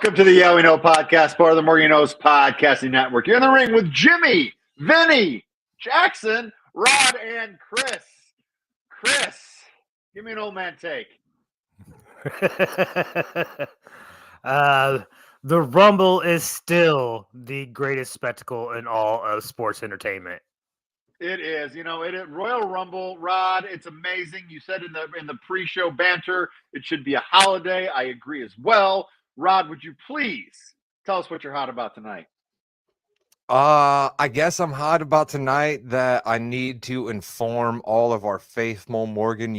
Welcome to the Yeah We Know podcast, part of the More You Knows podcasting network. You're in the ring with Jimmy, Vinny, Jackson, Rod, and Chris. Chris, give me an old man take. The Rumble is still the greatest spectacle in all of sports entertainment. It is, Royal Rumble, Rod. It's amazing. You said in the pre-show banter, it should be a holiday. I agree as well. Rod, would you please tell us what you're hot about tonight? I guess I'm hot about tonight that I need to inform all of our faithful Morgan,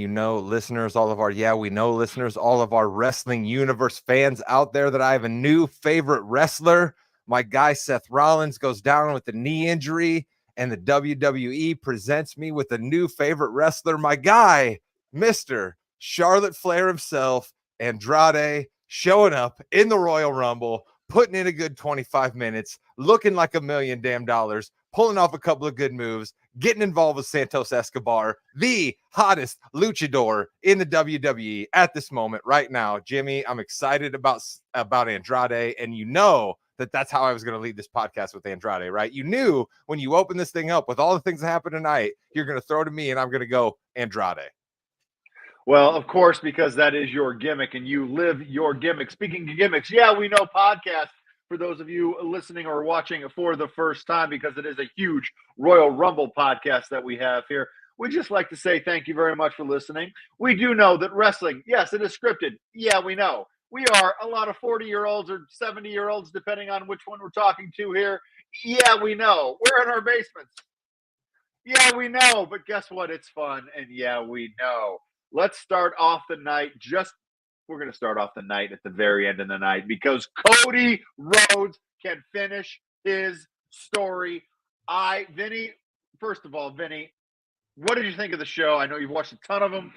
listeners, all of our Yeah We Know listeners, all of our wrestling universe fans out there that I have a new favorite wrestler. My guy Seth Rollins goes down with a knee injury, and the WWE presents me with a new favorite wrestler, my guy, Mr. Charlotte Flair himself, Andrade, showing up in the Royal Rumble, putting in a good 25 minutes, looking like $1 million damn, pulling off a couple of good moves, getting involved with Santos Escobar, the hottest luchador in the WWE at this moment right now. Jimmy, I'm excited about Andrade, and that's how I was going to lead this podcast with Andrade, right? You knew when you open this thing up with all the things that happen tonight, you're going to throw to me, and I'm going to go Andrade. Well, of course, because that is your gimmick and you live your gimmick. Speaking of gimmicks, Yeah We Know podcast, for those of you listening or watching for the first time, because it is a huge Royal Rumble podcast that we have here. We'd just like to say thank you very much for listening. We do know that wrestling, yes, it is scripted. Yeah, we know. We are a lot of 40-year-olds or 70-year-olds, depending on which one we're talking to here. Yeah, we know. We're in our basements. Yeah, we know. But guess what? It's fun. And yeah, we know. Let's start off the night. We're going to start off the night at the very end of the night because Cody Rhodes can finish his story. Vinny, first of all, Vinny, what did you think of the show? I know you've watched a ton of them.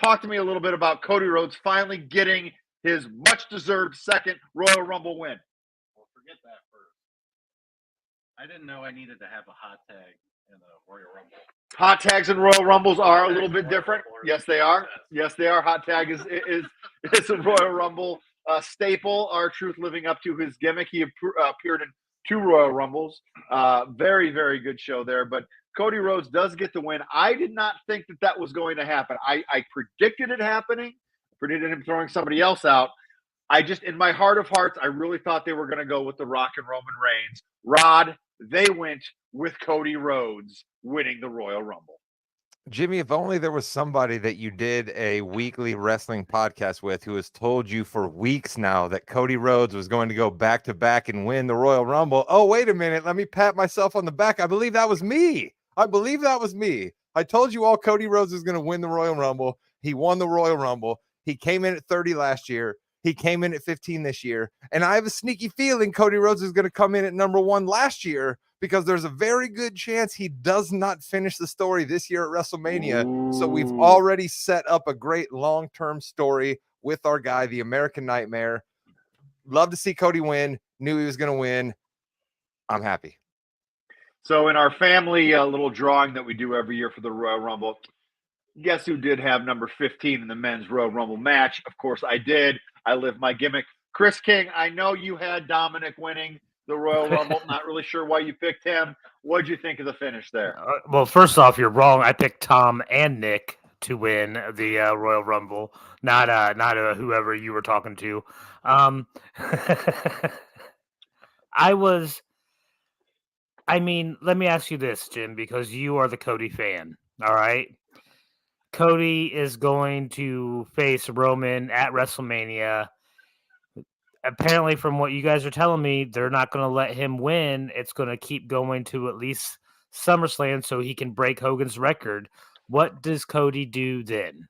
Talk to me a little bit about Cody Rhodes finally getting his much-deserved second Royal Rumble win. Well, forget that first. I didn't know I needed to have a hot tag in the Royal Rumble. Hot tags and Royal Rumbles are a little bit different. Yes, they are. Yes, they are. Hot tag is a Royal Rumble staple. R-Truth living up to his gimmick. He appeared in 2 Royal Rumbles. Very, very good show there. But Cody Rhodes does get the win. I did not think that was going to happen. I predicted it happening. Predicted him throwing somebody else out. I just, in my heart of hearts, I really thought they were going to go with The Rock and Roman Reigns. Rod, they went with Cody Rhodes winning the Royal Rumble. Jimmy, if only there was somebody that you did a weekly wrestling podcast with who has told you for weeks now that Cody Rhodes was going to go back-to-back and win the Royal Rumble. Oh, wait a minute. Let me pat myself on the back. I believe that was me. I told you all Cody Rhodes was going to win the Royal Rumble. He won the Royal Rumble. He came in at 30 last year. He came in at 15 this year. And I have a sneaky feeling Cody Rhodes is going to come in at number 1 last year, because there's a very good chance he does not finish the story this year at WrestleMania. Ooh. So we've already set up a great long-term story with our guy, the American Nightmare. Love to see Cody win. Knew he was going to win. I'm happy. So in our family little drawing that we do every year for the Royal Rumble, guess who did have number 15 in the men's Royal Rumble match? Of course I did. I live my gimmick. Chris King, I know you had Dominic winning the Royal Rumble. Not really sure why you picked him. What'd you think of the finish there? Well, first off, you're wrong. I picked Tom and Nick to win the Royal Rumble, not whoever you were talking to. Let me ask you this, Jim, because you are the Cody fan. All right. Cody is going to face Roman at WrestleMania. Apparently, from what you guys are telling me, they're not going to let him win. It's going to keep going to at least SummerSlam so he can break Hogan's record. What does Cody do then?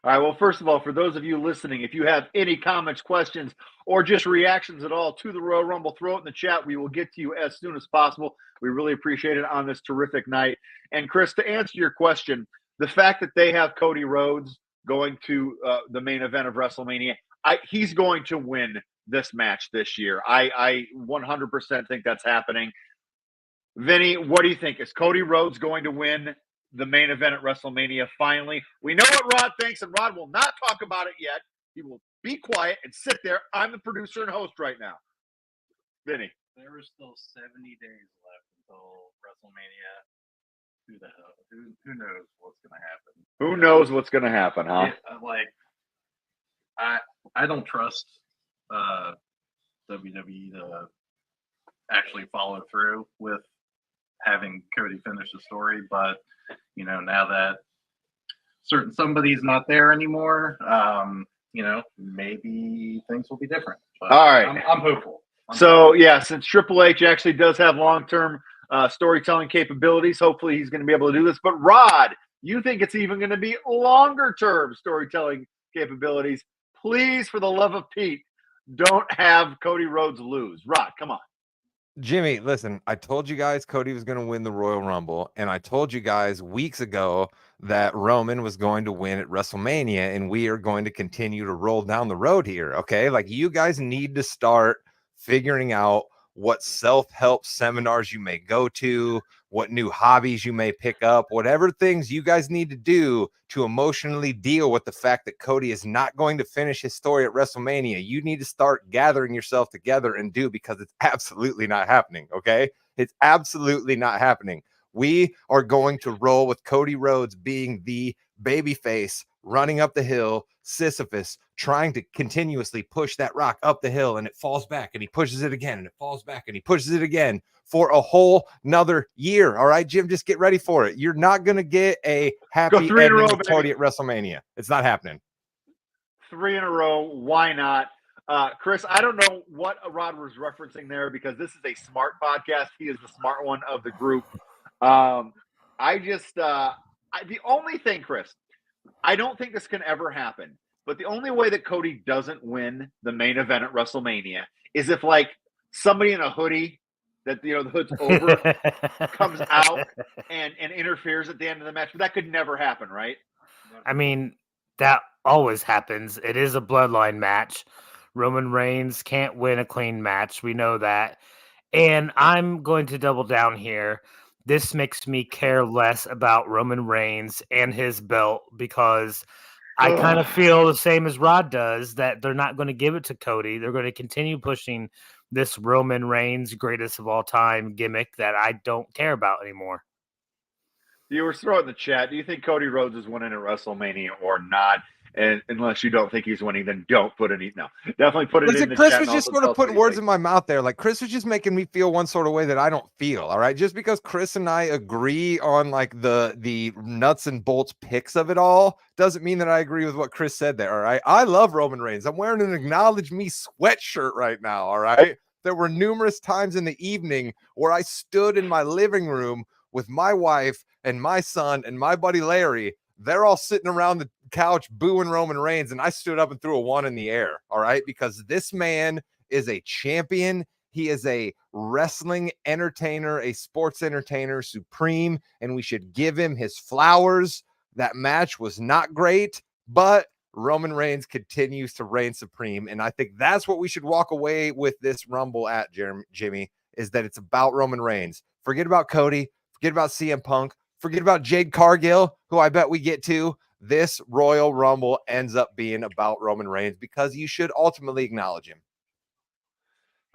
All right, well, first of all, for those of you listening, if you have any comments, questions, or just reactions at all to the Royal Rumble, throw it in the chat. We will get to you as soon as possible. We really appreciate it on this terrific night. And, Chris, to answer your question, the fact that they have Cody Rhodes going to the main event of WrestleMania, he's going to win this match this year. I 100% think that's happening. Vinny, what do you think? Is Cody Rhodes going to win the main event at WrestleMania finally? We know what Rod thinks, and Rod will not talk about it yet. He will Be quiet and sit there. I'm the producer and host right now. Vinny. There are still 70 days left until WrestleMania. Who the hell? Who knows what's going to happen? Who knows what's going to happen, huh? I don't trust WWE to actually follow through with having Cody finish the story, but now that somebody's not there anymore, maybe things will be different. But All right. I'm hopeful. Since Triple H actually does have long-term storytelling capabilities, hopefully he's going to be able to do this. But Rod, you think it's even going to be longer-term storytelling capabilities? Please, for the love of Pete, don't have Cody Rhodes lose. Rod, come on. Jimmy, listen, I told you guys Cody was going to win the Royal Rumble, and I told you guys weeks ago that Roman was going to win at WrestleMania, and we are going to continue to roll down the road here, okay? Like, you guys need to start figuring out what self-help seminars you may go to, what new hobbies you may pick up, whatever things you guys need to do to emotionally deal with the fact that Cody is not going to finish his story at WrestleMania. You need to start gathering yourself together and do, because it's absolutely not happening, okay? It's absolutely not happening. We are going to roll with Cody Rhodes being the babyface running up the hill, Sisyphus, trying to continuously push that rock up the hill, and it falls back, and he pushes it again, and it falls back, and he pushes it again for a whole nother year. All right, Jim, just get ready for it. You're not going to get a happy ending with Cody at WrestleMania. It's not happening. 3 in a row. Why not? Chris, I don't know what Rod was referencing there, because this is a smart podcast. He is the smart one of the group. The only thing, Chris, I don't think this can ever happen, but the only way that Cody doesn't win the main event at WrestleMania is if, like, somebody in a hoodie that, the hood's over comes out and interferes at the end of the match. But that could never happen, right? I mean, that always happens. It is a bloodline match. Roman Reigns can't win a clean match. We know that. And I'm going to double down here. This makes me care less about Roman Reigns and his belt, because I kind of feel the same as Rod does, that they're not going to give it to Cody. They're going to continue pushing this Roman Reigns greatest of all time gimmick that I don't care about anymore. You were throwing in the chat. Do you think Cody Rhodes is winning at WrestleMania or not? And unless you don't think he's winning, then don't put any. No, definitely put it in the Chris chat. Was just sort of putting words in my mouth there. Like, Chris was just making me feel one sort of way that I don't feel. All right, just because Chris and I agree on like the nuts and bolts picks of it all doesn't mean that I agree with what Chris said there. All right, I love Roman Reigns. I'm wearing an Acknowledge Me sweatshirt right now. All right, there were numerous times in the evening where I stood in my living room with my wife and my son and my buddy Larry. They're all sitting around the couch booing Roman Reigns, and I stood up and threw a 1 in the air. All right, because this man is a champion. He is a wrestling entertainer, a sports entertainer supreme, and we should give him his flowers. That match was not great, but Roman Reigns continues to reign supreme, and I think that's what we should walk away with this Rumble at, Jimmy, is that it's about Roman Reigns. Forget about Cody, forget about CM Punk, forget about Jade Cargill, who I bet we get to. This Royal Rumble ends up being about Roman Reigns, because you should ultimately acknowledge him.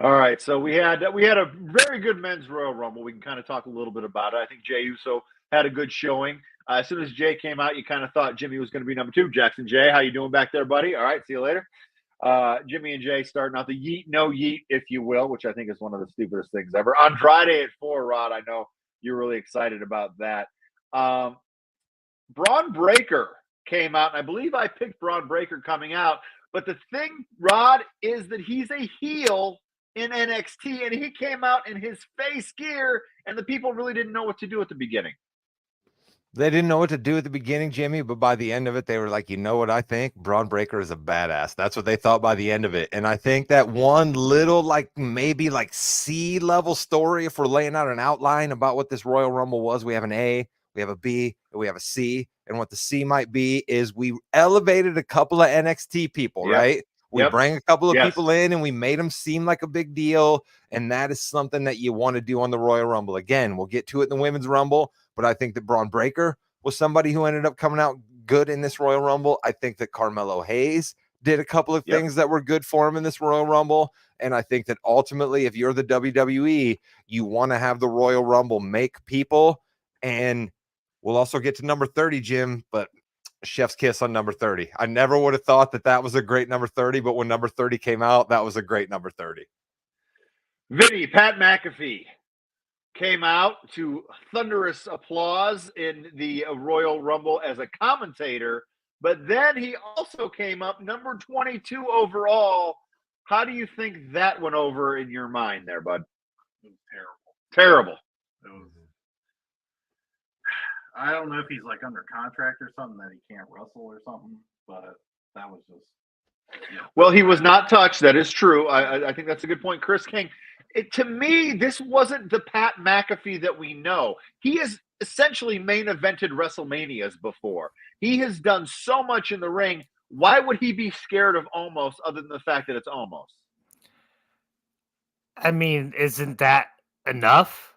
All right, so we had a very good men's Royal Rumble. We can kind of talk a little bit about it. I think Jey Uso had a good showing. As soon as Jay came out, you kind of thought Jimmy was going to be number 2. Jackson Jay, how you doing back there, buddy? All right, see you later. Jimmy and Jay starting out the yeet, no yeet, if you will, which I think is one of the stupidest things ever. Andrade at 4, Rod, I know you're really excited about that. Braun Breaker came out, and I believe I picked Braun Breaker coming out. But the thing, Rod, is that he's a heel in NXT, and he came out in his face gear, and the people really didn't know what to do at the beginning. They didn't know what to do at the beginning, Jimmy, but by the end of it, they were like, you know what I think? Braun Breaker is a badass. That's what they thought by the end of it. And I think that one little, like, maybe like C-level story, if we're laying out an outline about what this Royal Rumble was, we have an A, we have a B, and we have a C. And what the C might be is we elevated a couple of NXT people, right? We bring a couple of people in and we made them seem like a big deal. And that is something that you want to do on the Royal Rumble. Again, we'll get to it in the Women's Rumble, but I think that Braun Breaker was somebody who ended up coming out good in this Royal Rumble. I think that Carmelo Hayes did a couple of things that were good for him in this Royal Rumble. And I think that ultimately, if you're the WWE, you want to have the Royal Rumble make people. And we'll also get to number 30, Jim, but chef's kiss on number 30. I never would have thought that that was a great number 30, but when number 30 came out, that was a great number 30. Vinny, Pat McAfee came out to thunderous applause in the Royal Rumble as a commentator, but then he also came up number 22 overall. How do you think that went over in your mind there, bud? It was terrible. Terrible. It was. I don't know if he's like under contract or something that he can't wrestle or something, but that was just. Yeah. Well, he was not touched. That is true. I think that's a good point, Chris King. To me, this wasn't the Pat McAfee that we know. He has essentially main evented WrestleManias before. He has done so much in the ring. Why would he be scared of Omos other than the fact that it's Omos? I mean, isn't that enough?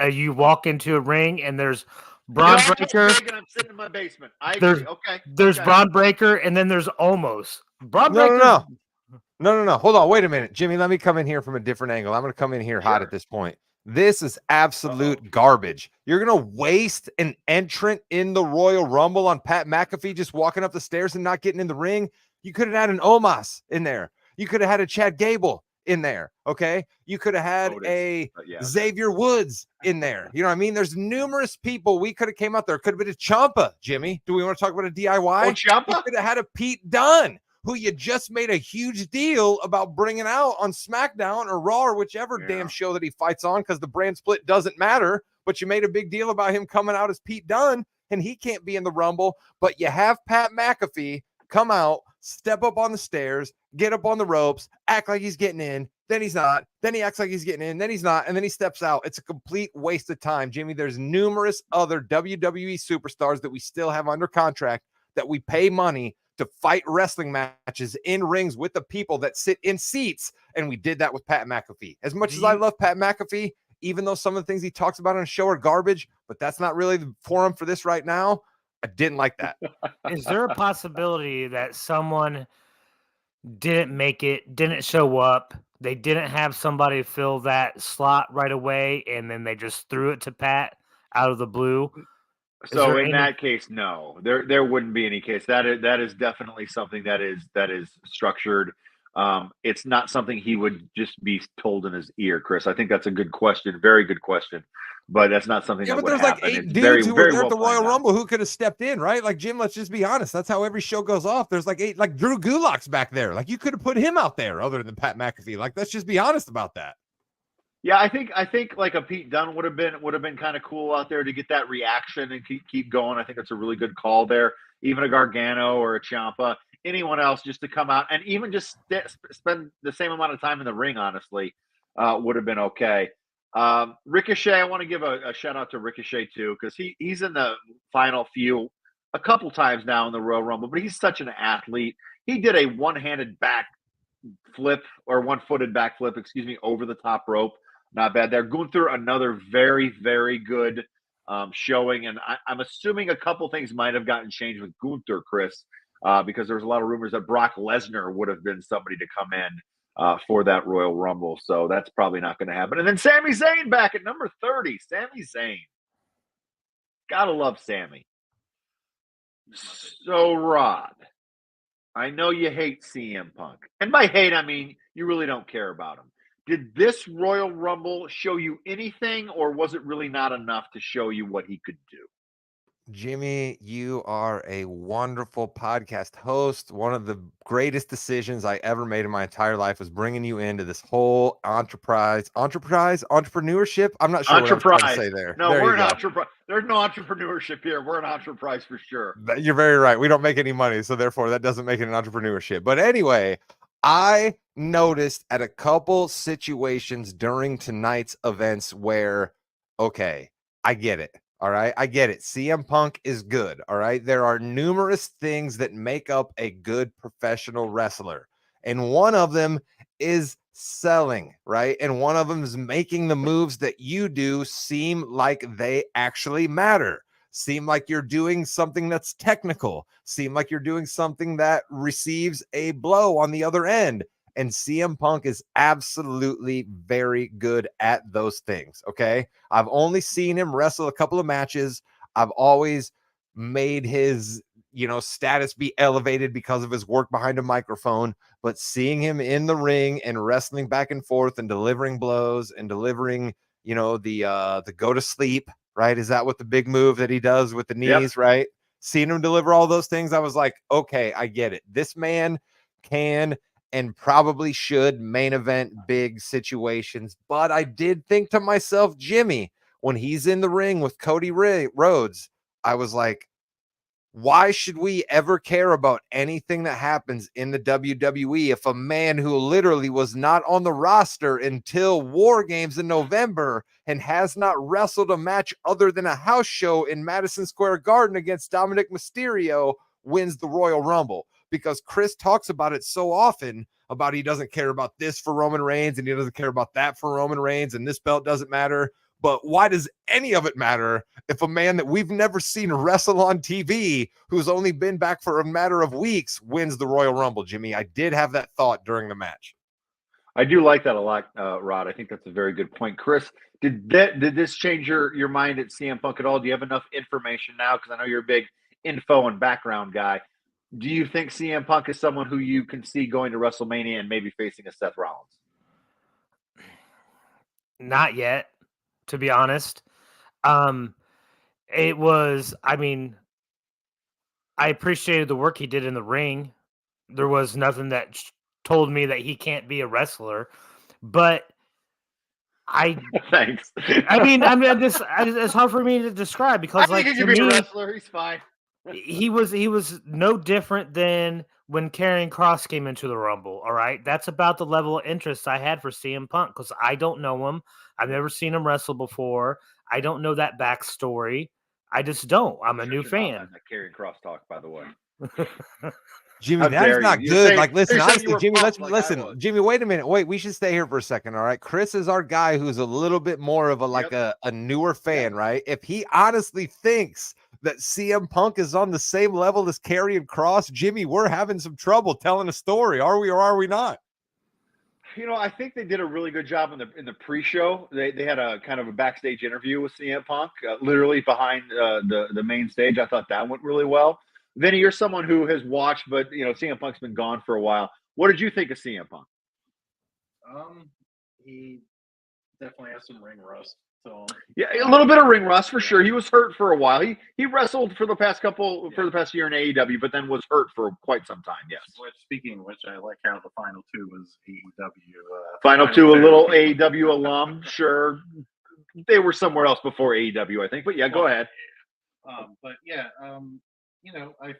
You walk into a ring and there's Braun Breaker. I'm sitting in my basement. I agree. Okay. There's Braun Breaker, and then there's Omos. No. Hold on. Wait a minute. Jimmy, let me come in here from a different angle. I'm going to come in here hot at this point. This is absolute garbage. You're going to waste an entrant in the Royal Rumble on Pat McAfee just walking up the stairs and not getting in the ring. You could have had an Omos in there. You could have had a Chad Gable in there. Okay. You could have had Xavier Woods in there. You know what I mean? There's numerous people. We could have came out there. Could have been a Ciampa, Jimmy. Do we want to talk about a DIY? Oh, Ciampa? You could have had a Pete Dunne, who you just made a huge deal about bringing out on SmackDown or Raw or whichever damn show that he fights on, because the brand split doesn't matter. But you made a big deal about him coming out as Pete Dunne, and he can't be in the Rumble. But you have Pat McAfee come out, step up on the stairs, get up on the ropes, act like he's getting in, then he's not, then he acts like he's getting in, then he's not, and then he steps out. It's a complete waste of time, Jimmy. There's numerous other WWE superstars that we still have under contract that we pay money to fight wrestling matches in rings with the people that sit in seats, and we did that with Pat McAfee. As much as I love Pat McAfee, even though some of the things he talks about on the show are garbage, but that's not really the forum for this right now, I didn't like that. Is there a possibility that someone didn't make it, didn't show up, they didn't have somebody fill that slot right away, and then they just threw it to Pat out of the blue? So in that case, no, there wouldn't be any case. That is definitely something that is structured. It's not something he would just be told in his ear, Chris. I think that's a good question, very good question, but that's not something that but would there's happen. like 8 It's dudes who were there well at the Royal planned out. Rumble who could have stepped in, right? Like, Jim, let's just be honest. That's how every show goes off. There's like 8, like Drew Gulak's back there. Like, you could have put him out there other than Pat McAfee. Like, let's just be honest about that. Yeah, I think like a Pete Dunne would have been kind of cool out there to get that reaction and keep going. I think that's a really good call there. Even a Gargano or a Ciampa, anyone else just to come out and even just spend the same amount of time in the ring, honestly, would have been okay. Ricochet, I want to give a shout out to Ricochet too, because he's in the final few a couple times now in the Royal Rumble, but he's such an athlete. He did a one-handed back flip or one-footed back flip, over the top rope. Not bad there. Gunther, another very, very good showing. And I'm assuming a couple things might have gotten changed with Gunther, Chris, because there was a lot of rumors that Brock Lesnar would have been somebody to come in for that Royal Rumble. So that's probably not going to happen. And then Sami Zayn back at number 30. Sami Zayn. Gotta love Sami. So, Rod, I know you hate CM Punk. And by hate, I mean you really don't care about him. Did this Royal Rumble show you anything, or was it really not enough to show you what he could do? Jimmy, you are a wonderful podcast host. One of the greatest decisions I ever made in my entire life was bringing you into this whole entrepreneurship. I'm not sure what I'm trying to say there. No, there we're an entreprise. There's no entrepreneurship here. We're an enterprise for sure. You're very right. We don't make any money, so therefore that doesn't make it an entrepreneurship. But anyway, I noticed at a couple situations during tonight's events where, okay, I get it. All right. I get it. CM Punk is good. All right. There are numerous things that make up a good professional wrestler. And one of them is selling, right? And one of them is making the moves that you do seem like they actually matter. seem like you're doing something that's technical, seem like you're doing something that receives a blow on the other end. And CM Punk is absolutely very good at those things. Okay. I've only seen him wrestle a couple of matches. I've always made his, status be elevated because of his work behind a microphone, but seeing him in the ring and wrestling back and forth and delivering blows and delivering, the go to sleep, right? Is that what the big move that he does with the knees, right? Seeing him deliver all those things, I was like, okay, I get it. This man can and probably should main event big situations. But I did think to myself, Jimmy, when he's in the ring with Cody Rhodes, I was like, why should we ever care about anything that happens in the WWE if a man who literally was not on the roster until War Games in November and has not wrestled a match other than a house show in Madison Square Garden against Dominic Mysterio wins the Royal Rumble? Because Chris talks about it so often about he doesn't care about this for Roman Reigns and he doesn't care about that for Roman Reigns and this belt doesn't matter. But why does any of it matter if a man that we've never seen wrestle on TV, who's only been back for a matter of weeks, wins the Royal Rumble, Jimmy? I did have that thought during the match. I do like that a lot, Rod. I think that's a very good point. Chris, did this change your mind at CM Punk at all? Do you have enough information now? Because I know you're a big info and background guy. Do you think CM Punk is someone who you can see going to WrestleMania and maybe facing a Seth Rollins? Not yet, to be honest. It was, I appreciated the work he did in the ring. There was nothing that told me that he can't be a wrestler, but thanks. It's hard for me to describe because I think he can be a wrestler. He's fine. He was no different than when Karrion Kross came into the Rumble. All right. That's about the level of interest I had for CM Punk because I don't know him. I've never seen him wrestle before. I don't know that backstory. I just don't. I'm a new fan. That Karrion Kross talk, by the way. Jimmy, that is not good. Listen, honestly, Jimmy, listen. Jimmy, wait a minute. Wait, we should stay here for a second. All right. Chris is our guy who's a little bit more of a newer fan, right? If he honestly thinks that CM Punk is on the same level as Karrion Kross, Jimmy, we're having some trouble telling a story. Are we or are we not? I think they did a really good job in the pre-show. They had a kind of a backstage interview with CM Punk, literally behind the main stage. I thought that went really well. Vinny, you're someone who has watched, but CM Punk's been gone for a while. What did you think of CM Punk? He definitely has some ring rust. So yeah, a little bit of ring rust for sure. He was hurt for a while. He wrestled for the past year in AEW, but then was hurt for quite some time. Yes. Which I like how the final two was AEW. Final two, a little AEW alum. Sure, they were somewhere else before AEW, I think. But yeah, go ahead. I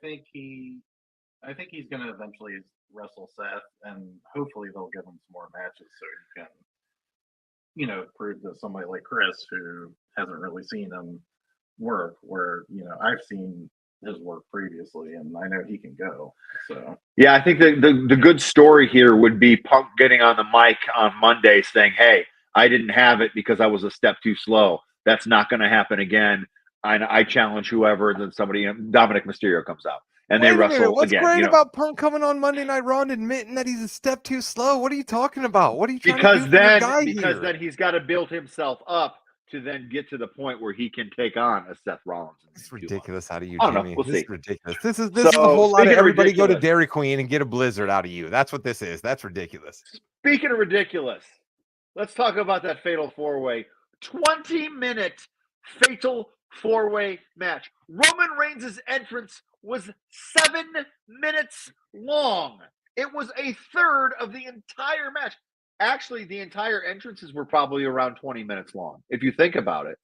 think he's going to eventually wrestle Seth, and hopefully they'll give him some more matches so he can, prove that somebody like Chris, who hasn't really seen him work, where, I've seen his work previously, and I know he can go. So yeah, I think the good story here would be Punk getting on the mic on Monday saying, "Hey, I didn't have it because I was a step too slow. That's not going to happen again. I challenge whoever." And then Dominic Mysterio comes out and they wrestle What's again. What's great about Punk coming on Monday Night Raw and admitting that he's a step too slow? What are you talking about? What are you trying to do? Because then he's got to build himself up to then get to the point where he can take on a Seth Rollins. It's ridiculous out of you, Jimmy. This is ridiculous. This is a whole lot of everybody go to Dairy Queen and get a Blizzard out of you. That's what this is. That's ridiculous. Speaking of ridiculous, let's talk about that fatal four-way. 20-minute fatal four-way match. Roman Reigns' entrance was 7 minutes long. It was a third of the entire match. Actually, the entire entrances were probably around 20 minutes long, if you think about it.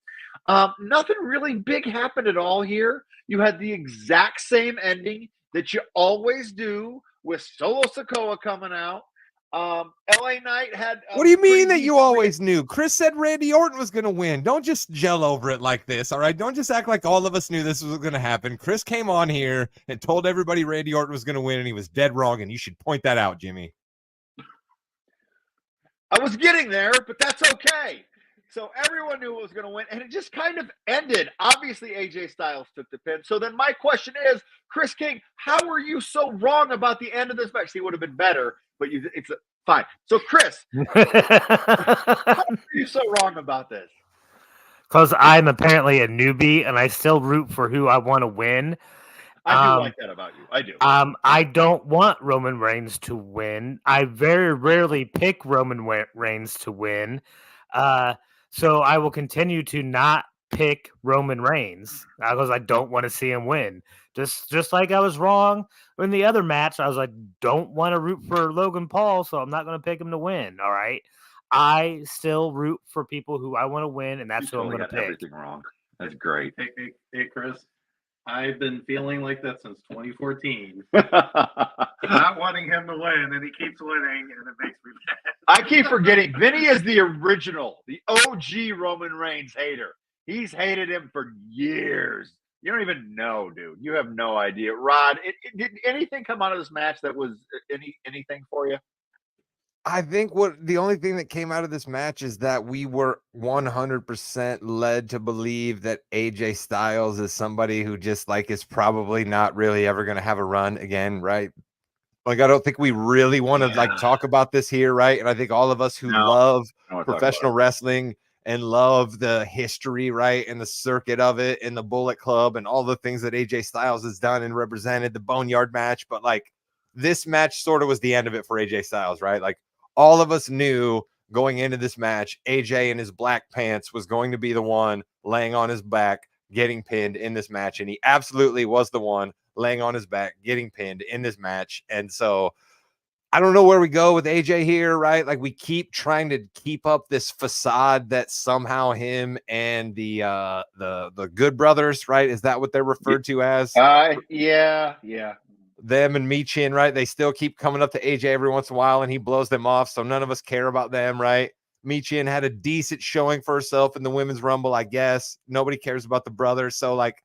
Nothing really big happened at all here. You had the exact same ending that you always do with Solo Sikoa coming out. LA Knight had. What do you mean that you always knew? Chris said Randy Orton was going to win. Don't just gel over it like this, all right? Don't just act like all of us knew this was going to happen. Chris came on here and told everybody Randy Orton was going to win, and he was dead wrong, and you should point that out, Jimmy. I was getting there, but that's okay. So everyone knew it was going to win, and it just kind of ended. Obviously, AJ Styles took the pin. So then my question is, Chris King, how were you so wrong about the end of this match? He would have been better, but it's fine. So Chris, how are you so wrong about this? Because I'm apparently a newbie and I still root for who I want to win. I do like that about you. I do. I don't want Roman Reigns to win. I very rarely pick Roman Reigns to win. So I will continue to not pick Roman Reigns because I don't want to see him win. Just like I was wrong in the other match. I was like, don't want to root for Logan Paul, so I'm not going to pick him to win. All right. I still root for people who I want to win, and that's who I'm going to pick. Everything wrong. That's great. Hey, Chris. I've been feeling like that since 2014. Not wanting him to win, and he keeps winning, and it makes me mad. I keep forgetting. Vinny is the original, the OG Roman Reigns hater. He's hated him for years. You don't even know, dude. You have no idea. Rod, did anything come out of this match that was anything for you? I think the only thing that came out of this match is that we were 100% led to believe that AJ Styles is somebody who just like is probably not really ever going to have a run again, right? Like, I don't think we really want to like talk about this here, right? And I think all of us who love professional wrestling and love the history, right, and the circuit of it and the Bullet Club and all the things that AJ Styles has done and represented, the Boneyard match, but like this match sort of was the end of it for AJ Styles, right? Like all of us knew going into this match, AJ in his black pants was going to be the one laying on his back, getting pinned in this match. And he absolutely was the one laying on his back, getting pinned in this match. And so I don't know where we go with AJ here, right? Like we keep trying to keep up this facade that somehow him and the Good Brothers, right? Is that what they're referred to as? Yeah. Them and Michin, right? They still keep coming up to AJ every once in a while and he blows them off. So none of us care about them, right? Michin had a decent showing for herself in the Women's Rumble, I guess. Nobody cares about the brothers. So like,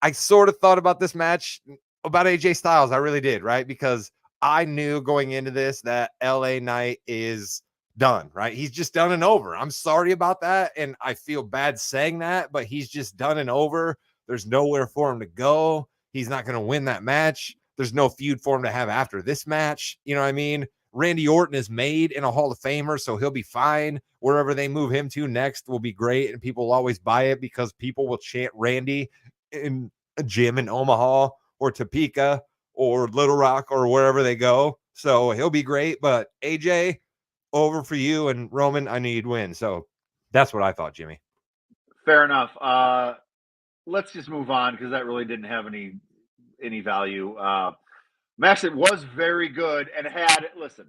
I sort of thought about this match about AJ Styles. I really did, right? Because I knew going into this that LA Knight is done, right? He's just done and over. I'm sorry about that. And I feel bad saying that, but he's just done and over. There's nowhere for him to go. He's not going to win that match. There's no feud for him to have after this match. You know what I mean? Randy Orton is made in a Hall of Famer, so he'll be fine. Wherever they move him to next will be great, and people will always buy it because people will chant Randy in a gym in Omaha or Topeka or Little Rock or wherever they go. So he'll be great. But AJ, over for you, and Roman, I need win. So that's what I thought, Jimmy. Fair enough. Let's just move on because that really didn't have any value. Match that was very good and listen,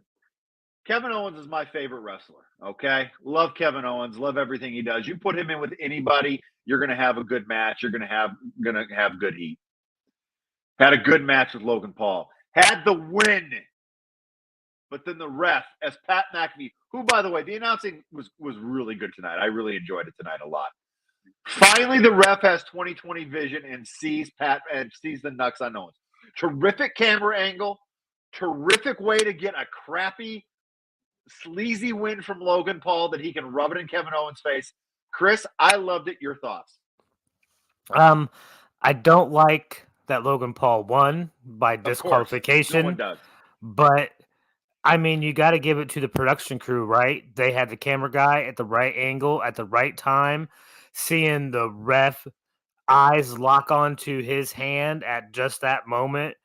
Kevin Owens is my favorite wrestler. Okay. Love Kevin Owens. Love everything he does. You put him in with anybody, you're going to have a good match. You're going to have good heat. Had a good match with Logan Paul. Had the win. But then the ref, as Pat McAfee, who, by the way, the announcing was really good tonight. I really enjoyed it tonight a lot. Finally, the ref has 20/20 vision and sees the Nux on Owens. Terrific camera angle. Terrific way to get a crappy, sleazy win from Logan Paul that he can rub it in Kevin Owens' face. Chris, I loved it. Your thoughts? I don't like that Logan Paul won by disqualification. No one does. But I mean, you got to give it to the production crew, right? They had the camera guy at the right angle at the right time, seeing the ref eyes lock onto his hand at just that moment.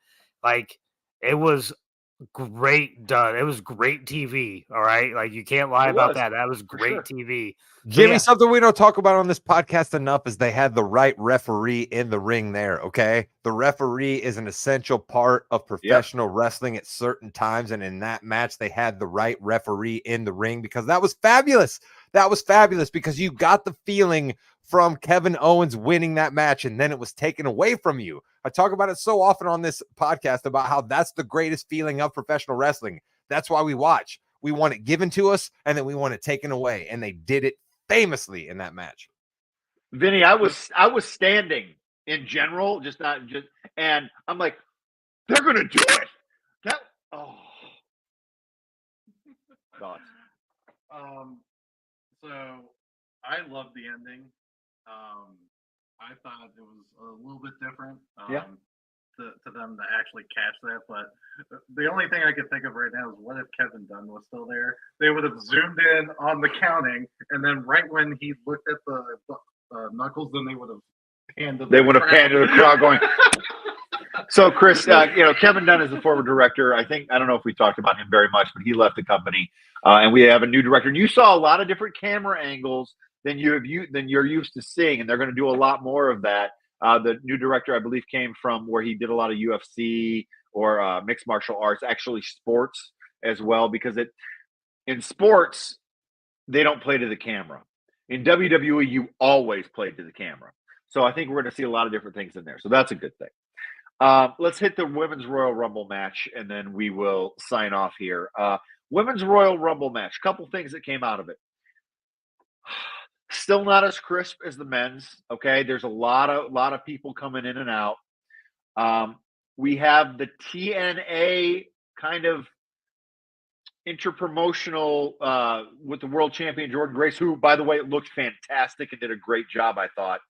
Like, it was great done. It was great TV. All right. Like, you can't lie about that. That was great TV. Jimmy, something we don't talk about on this podcast enough is they had the right referee in the ring there, okay? The referee is an essential part of professional wrestling at certain times, and in that match, they had the right referee in the ring because that was fabulous. That was fabulous because you got the feeling from Kevin Owens winning that match, and then it was taken away from you. I talk about it so often on this podcast about how that's the greatest feeling of professional wrestling. That's why we watch. We want it given to us, and then we want it taken away, and they did it famously in that match. Vinny, I was standing in general, and I'm like, they're gonna do it. Thoughts? So I love the ending. I thought it was a little bit different. Yeah. To them to actually catch that, but the only thing I could think of right now is what if Kevin Dunn was still there? They would have zoomed in on the counting, and then right when he looked at the knuckles, then they would have panned to the crowd going. So, Chris, Kevin Dunn is the former director. I don't know if we talked about him very much, but he left the company, and we have a new director. And you saw a lot of different camera angles than you're used to seeing, and they're going to do a lot more of that. The new director, I believe, came from where he did a lot of UFC or mixed martial arts, actually sports as well, because in sports, they don't play to the camera. In WWE, you always play to the camera. So I think we're going to see a lot of different things in there. So that's a good thing. Let's hit the Women's Royal Rumble match, and then we will sign off here. Women's Royal Rumble match, couple things that came out of it. Still not as crisp as the men's. Okay, there's a lot of people coming in and out. We have the TNA kind of interpromotional with the world champion Jordynne Grace, who, by the way, looked fantastic and did a great job, I thought.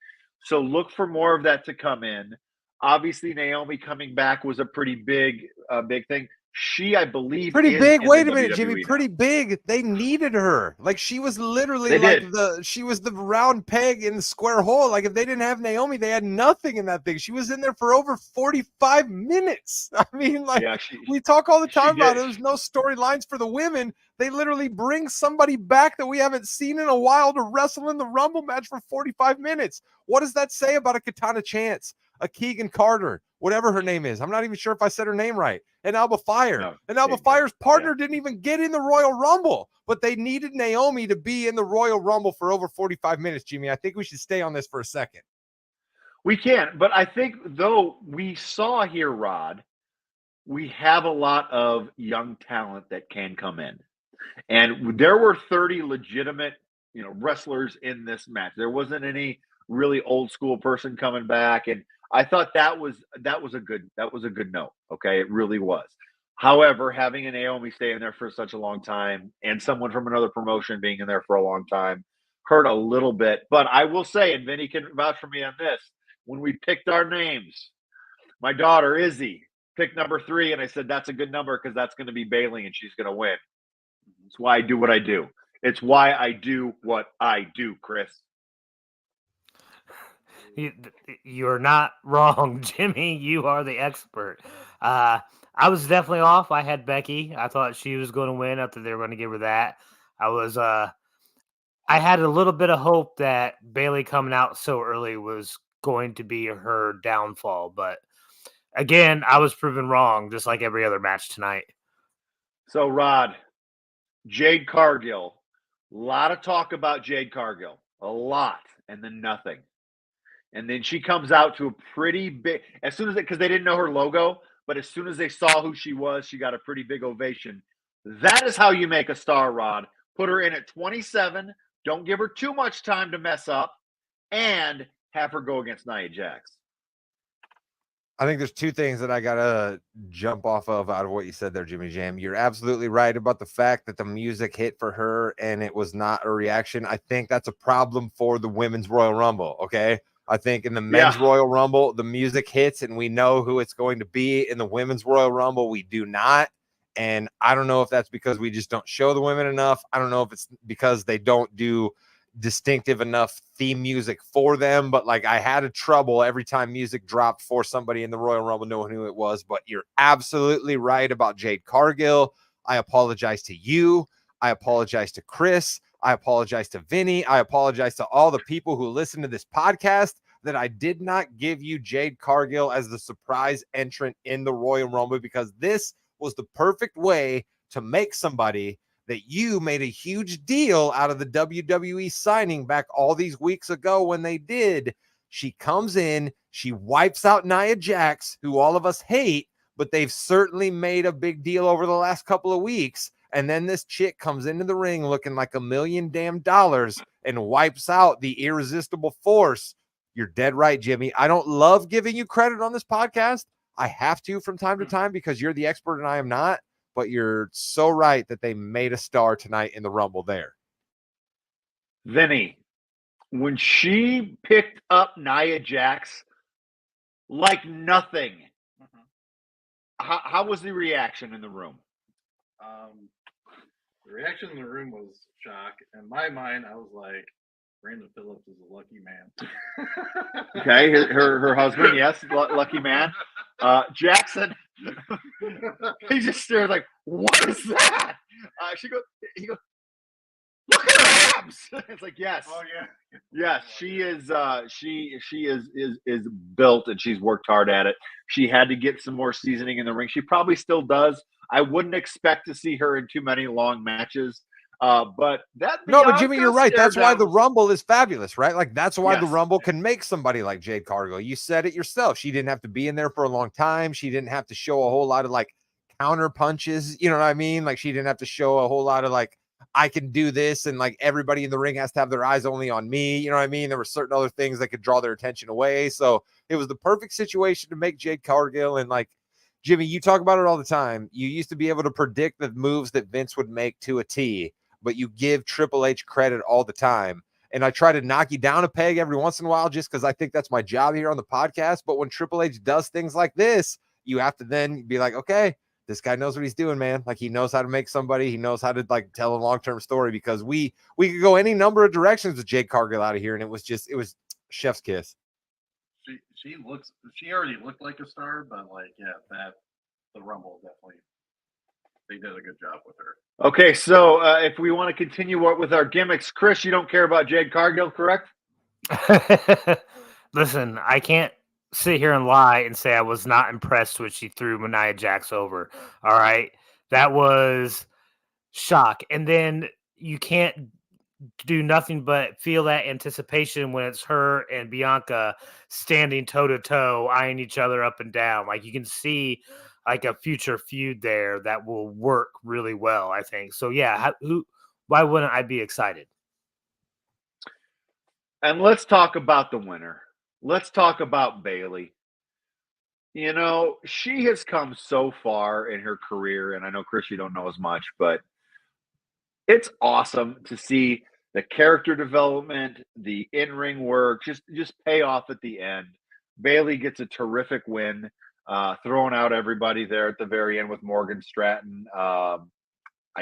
So look for more of that to come in. Obviously, Naomi coming back was a pretty big thing. She, I believe, pretty big. Wait a minute, WWE Jimmy. now. Pretty big. They needed her. Like she was literally she was the round peg in the square hole. Like if they didn't have Naomi, they had nothing in that thing. She was in there for over 45 minutes. I mean, like we talk all the time about there's no storylines for the women. They literally bring somebody back that we haven't seen in a while to wrestle in the Rumble match for 45 minutes. What does that say about a Katana Chance, a Keegan Carter, whatever her name is? I'm not even sure if I said her name right. And Alba Fire. No, and Alba Fire's partner didn't even get in the Royal Rumble, but they needed Naomi to be in the Royal Rumble for over 45 minutes, Jimmy. I think we should stay on this for a second. We can, but I think, though, we saw here, Rod, we have a lot of young talent that can come in. And there were 30 legitimate, wrestlers in this match. There wasn't any really old school person coming back, and I thought that was a good note. Okay, it really was. However, having a Naomi stay in there for such a long time and someone from another promotion being in there for a long time hurt a little bit. But I will say, and Vinny can vouch for me on this, when we picked our names, my daughter Izzy picked number 3, and I said that's a good number because that's going to be Bayley and she's going to win. It's why I do what I do. It's why I do what I do, Chris. You're not wrong, Jimmy. You are the expert. I was definitely off. I had Becky. I thought she was going to win after they were going to give her that. I had a little bit of hope that Bayley coming out so early was going to be her downfall. But again, I was proven wrong, just like every other match tonight. So, Rod, Jade Cargill, a lot of talk about Jade Cargill, a lot, and then nothing. And then she comes out to a pretty big, because they didn't know her logo, but as soon as they saw who she was, she got a pretty big ovation. That is how you make a star, Rod. Put her in at 27. Don't give her too much time to mess up, and have her go against Nia Jax. I think there's two things that I got to jump off of out of what you said there, Jimmy Jam. You're absolutely right about the fact that the music hit for her and it was not a reaction. I think that's a problem for the Women's Royal Rumble, okay? I think in the Men's Royal Rumble, the music hits and we know who it's going to be. In the Women's Royal Rumble, we do not. And I don't know if that's because we just don't show the women enough. I don't know if it's because they don't do distinctive enough theme music for them, but like I had a trouble every time music dropped for somebody in the Royal Rumble knowing who it was. But you're absolutely right about Jade Cargill. I apologize to you. I apologize to Chris. I apologize to Vinny. I apologize to all the people who listen to this podcast that I did not give you Jade Cargill as the surprise entrant in the Royal Rumble, because this was the perfect way to make somebody that you made a huge deal out of the WWE signing back all these weeks ago when they did. She comes in, she wipes out Nia Jax, who all of us hate, but they've certainly made a big deal over the last couple of weeks. And then this chick comes into the ring looking like $1 million and wipes out the irresistible force. You're dead right, Jimmy. I don't love giving you credit on this podcast. I have to from time to time because you're the expert and I am not. But you're so right that they made a star tonight in the Rumble there. Vinny, when she picked up Nia Jax like nothing, how was the reaction in the room? The reaction in the room was shock. In my mind, I was like, Brandon Phillips is a lucky man. Okay, her husband, yes, lucky man. Jackson, he just stares like, what is that? He goes, look at her abs. It's like, yes. Oh yeah. Yes, she is. She is built, and she's worked hard at it. She had to get some more seasoning in the ring. She probably still does. I wouldn't expect to see her in too many long matches. But No, but Jimmy, you're right. That's why the was, Rumble is fabulous, right? Like that's why the Yes. Rumble can make somebody like Jade Cargill. You said it yourself. She didn't have to be in there for a long time. She didn't have to show a whole lot of like counter punches. You know what I mean? Like she didn't have to show a whole lot of like, I can do this, and like everybody in the ring has to have their eyes only on me. You know what I mean? There were certain other things that could draw their attention away. So it was the perfect situation to make Jade Cargill. And like Jimmy, you talk about it all the time. You used to be able to predict the moves that Vince would make to a T, but you give Triple H credit all the time. And I try to knock you down a peg every once in a while just because I think that's my job here on the podcast. But when Triple H does things like this, you have to then be like, okay, this guy knows what he's doing, man. Like he knows how to make somebody. He knows how to like tell a long-term story, because we could go any number of directions with Jade Cargill out of here. And it was chef's kiss. She already looked like a star, but like, yeah, the Rumble definitely, they did a good job with her. Okay, so if we want to continue with our gimmicks, Chris, you don't care about Jade Cargill, correct? Listen, I can't sit here and lie and say I was not impressed when she threw Nia Jax over. All right. That was shock. And then you can't do nothing but feel that anticipation when it's her and Bianca standing toe to toe, eyeing each other up and down. Like you can see like a future feud there that will work really well, I think. So yeah, why wouldn't I be excited? And let's talk about the winner. Let's talk about Bayley. You know, she has come so far in her career, and I know, Chris, you don't know as much, but it's awesome to see the character development, the in-ring work, just pay off at the end. Bayley gets a terrific win, throwing out everybody there at the very end with Morgan Stratton. I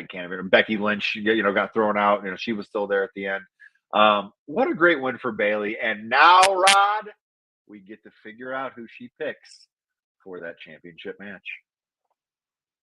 can't even. Becky Lynch, got thrown out. She was still there at the end. What a great win for Bayley. And now, Rod, we get to figure out who she picks for that championship match.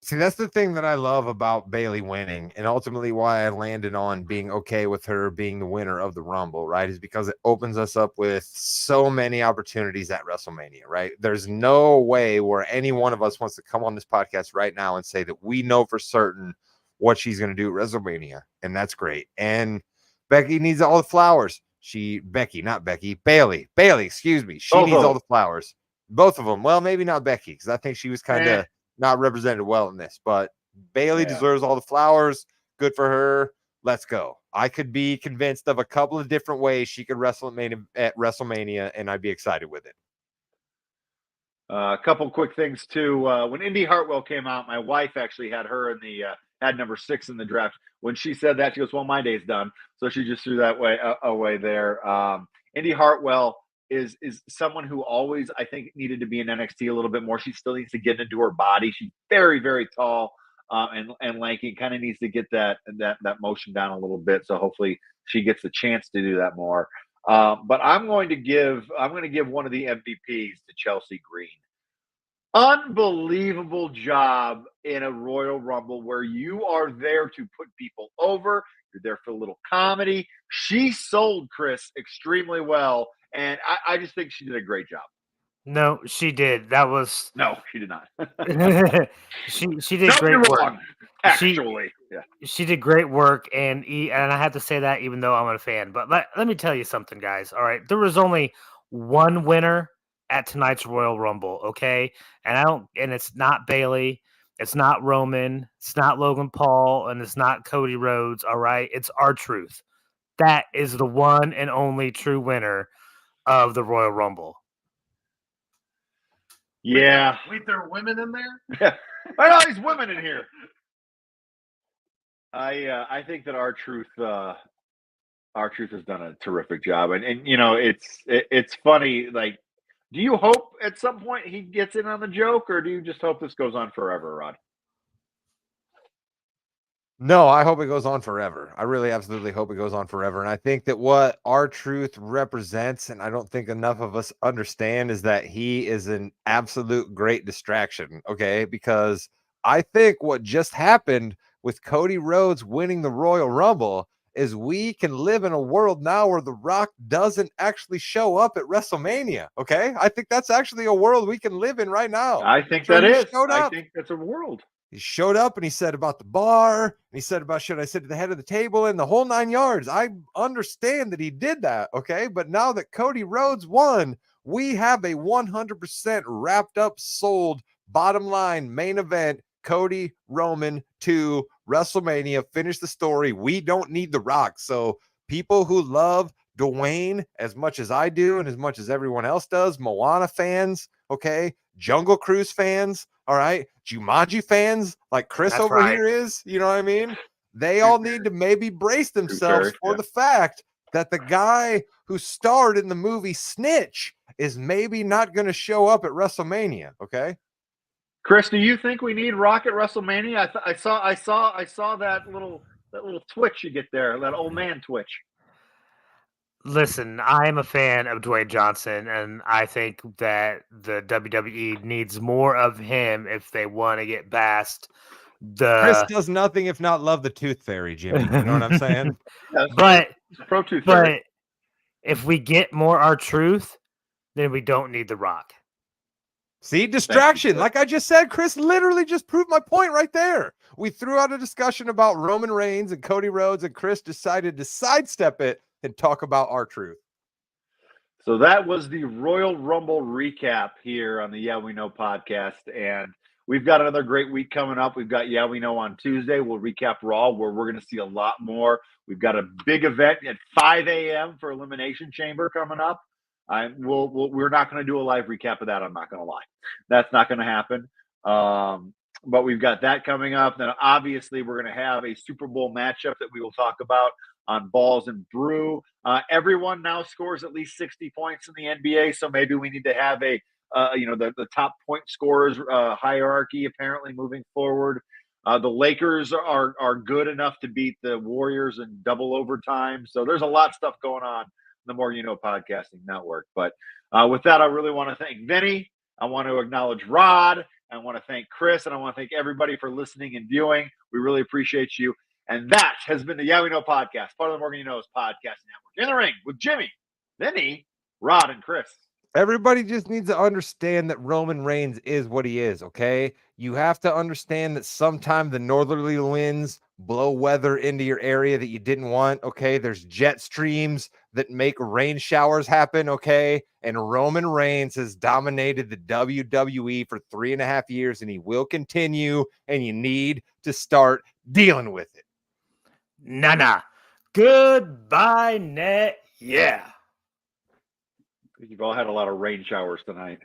See, that's the thing that I love about Bayley winning, and ultimately why I landed on being okay with her being the winner of the Rumble, right? Is because it opens us up with so many opportunities at WrestleMania, right? There's no way where any one of us wants to come on this podcast right now and say that we know for certain what she's going to do at WrestleMania, and that's great. And Becky needs all the flowers. Bayley, excuse me. She needs all the flowers. Both of them. Well, maybe not Becky, because I think she was kind of not represented well in this, but Bayley deserves all the flowers. Good for her. Let's go. I could be convinced of a couple of different ways she could wrestle at WrestleMania, and I'd be excited with it. A couple quick things too. When Indy Hartwell came out, my wife actually had her in the had number 6 in the draft. When she said that, she goes, "Well, my day's done." So she just threw that away there. Indy Hartwell is someone who always, I think, needed to be in NXT a little bit more. She still needs to get into her body. She's very, very tall and lanky. Kind of needs to get that motion down a little bit. So hopefully she gets the chance to do that more. But I'm going to give one of the MVPs to Chelsea Green. Unbelievable job in a Royal Rumble where you are there to put people over. You're there for a little comedy. She sold Chris extremely well, and I just think she did a great job. No, she did. That was no, she did not. she did great work. Actually, she did great work, and I have to say that even though I'm a fan. But let me tell you something, guys. All right, there was only one winner at tonight's Royal Rumble, okay? And it's not Bayley, it's not Roman, it's not Logan Paul, and it's not Cody Rhodes, all right? It's R-Truth. That is the one and only true winner of the Royal Rumble. Yeah. Wait, there are women in there? Yeah. I know these women in here. I think that R-Truth R-Truth has done a terrific job, and it's funny. Like, do you hope at some point he gets in on the joke, or do you just hope this goes on forever, Rod? No, I hope it goes on forever. I really absolutely hope it goes on forever. And I think that what R-Truth represents, and I don't think enough of us understand, is that he is an absolute great distraction. Okay. Because I think what just happened with Cody Rhodes winning the Royal Rumble is we can live in a world now where The Rock doesn't actually show up at WrestleMania. Okay. I think that's actually a world we can live in right now. I think So that he is. showed I up. think that's a world. He showed up and he said about the bar, and he said about should I sit at the head of the table and the whole 9 yards. I understand that he did that, okay? But now that Cody Rhodes won, we have a 100% wrapped up, sold, bottom line main event, Cody Roman to WrestleMania. Finish the story. We don't need The Rock. So people who love Dwayne as much as I do and as much as everyone else does, Moana fans, okay, Jungle Cruise fans, all right, Jumanji fans like Chris That's over right. here is, you know what I mean? They all need to maybe brace themselves for yeah. the fact that the guy who starred in the movie Snitch is maybe not going to show up at WrestleMania, okay? Chris, do you think we need Rock at WrestleMania? I saw that little twitch you get there, that old man twitch. Listen, I am a fan of Dwayne Johnson, and I think that the WWE needs more of him if they want to get past Chris the. does nothing if not love the Tooth Fairy, Jimmy. You know what I'm saying? Yeah, But Pro Tooth Fairy. but if we get more R-Truth, then we don't need The Rock. See, distraction. Chris. Like I just said, Chris literally just proved my point right there. We threw out a discussion about Roman Reigns and Cody Rhodes, and Chris decided to sidestep it and talk about R-Truth. So that was the Royal Rumble recap here on the Yeah We Know podcast. And we've got another great week coming up. We've got Yeah We Know on Tuesday. We'll recap Raw, where we're going to see a lot more. We've got a big event at 5 a.m. for Elimination Chamber coming up. We're not going to do a live recap of that. I'm not going to lie. That's not going to happen. But we've got that coming up. Then obviously we're going to have a Super Bowl matchup that we will talk about on Balls and Brew. Everyone now scores at least 60 points in the NBA, so maybe we need to have a the top point scorers hierarchy apparently moving forward. The Lakers are good enough to beat the Warriors in double overtime. So there's a lot of stuff going on in the More You Know Podcasting Network. But with that, I really want to thank Vinny. I want to acknowledge Rod. I want to thank Chris, and I want to thank everybody for listening and viewing. We really appreciate you. And that has been the Yeah We Know podcast, part of the Morgan You Knows Podcast Network. In the ring with Jimmy, Vinny, Rod, and Chris. Everybody just needs to understand that Roman Reigns is what he is, okay? You have to understand that sometimes the northerly winds blow weather into your area that you didn't want, okay? There's jet streams that make rain showers happen, okay? And Roman Reigns has dominated the WWE for 3.5 years, and he will continue, and you need to start dealing with it. Nah. Goodbye, net. Yeah. You've all had a lot of rain showers tonight.